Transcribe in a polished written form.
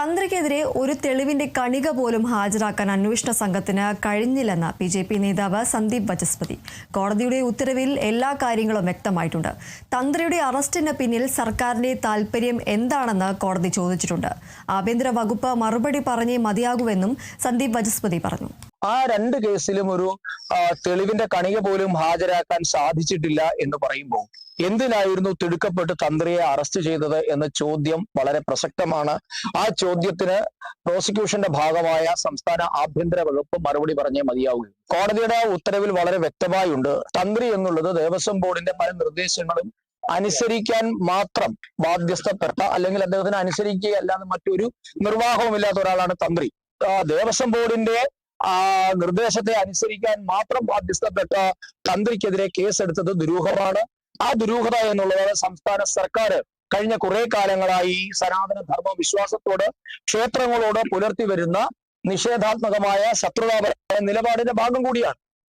തന്ത്രിക്കെതിരെ ഒരു തെളിവിന്റെ കണിക പോലും ഹാജരാക്കാൻ അന്വേഷണ സംഘത്തിന് കഴിഞ്ഞില്ലെന്ന് ബിജെപി നേതാവ് സന്ദീപ് വാചസ്പതി. കോടതിയുടെ ഉത്തരവിൽ എല്ലാ കാര്യങ്ങളും വ്യക്തമായിട്ടുണ്ട്. തന്ത്രിയുടെ അറസ്റ്റിന് പിന്നിൽ സർക്കാരിന്റെ താൽപര്യം എന്താണെന്ന് കോടതി ചോദിച്ചിട്ടുണ്ട്. ആഭ്യന്തര വകുപ്പ് മറുപടി പറഞ്ഞേ മതിയാകൂവെന്നും സന്ദീപ് വാചസ്പതി പറഞ്ഞു. ആ രണ്ട് കേസിലും ഒരു തെളിവിന്റെ കണിക പോലും ഹാജരാക്കാൻ സാധിച്ചിട്ടില്ല എന്ന് പറയുമ്പോൾ എന്തിനായിരുന്നു തിടുക്കപ്പെട്ട് തന്ത്രിയെ അറസ്റ്റ് ചെയ്തത് എന്ന ചോദ്യം വളരെ പ്രസക്തമാണ്. ആ ചോദ്യത്തിന് പ്രോസിക്യൂഷന്റെ ഭാഗമായ സംസ്ഥാന ആഭ്യന്തര വകുപ്പ് മറുപടി പറഞ്ഞേ മതിയാവൂ. കോടതിയുടെ ഉത്തരവിൽ വളരെ വ്യക്തമായുണ്ട്, തന്ത്രി എന്നുള്ളത് ദേവസ്വം ബോർഡിന്റെ പല നിർദ്ദേശങ്ങളും അനുസരിക്കാൻ മാത്രം ബാധ്യസ്ഥപ്പെട്ട, അല്ലെങ്കിൽ അദ്ദേഹത്തിന് അനുസരിക്കുകയല്ലാതെ മറ്റൊരു നിർവാഹവുമില്ലാത്ത ഒരാളാണ് തന്ത്രി. ദേവസ്വം ബോർഡിന്റെ നിർദ്ദേശത്തെ അനുസരിക്കാൻ മാത്രം ബാധ്യസ്ഥപ്പെട്ട തന്ത്രിക്കെതിരെ കേസെടുത്തത് ദുരൂഹമാണ്. ആ ദുരൂഹത എന്നുള്ളത് സംസ്ഥാന സർക്കാർ കഴിഞ്ഞ കുറെ കാലങ്ങളായി സനാതന ധർമ്മ വിശ്വാസത്തോട്, ക്ഷേത്രങ്ങളോട് പുലർത്തി വരുന്ന നിഷേധാത്മകമായ ശത്രുതാപരമായ നിലപാടിന്റെ ഭാഗം കൂടിയാണ്.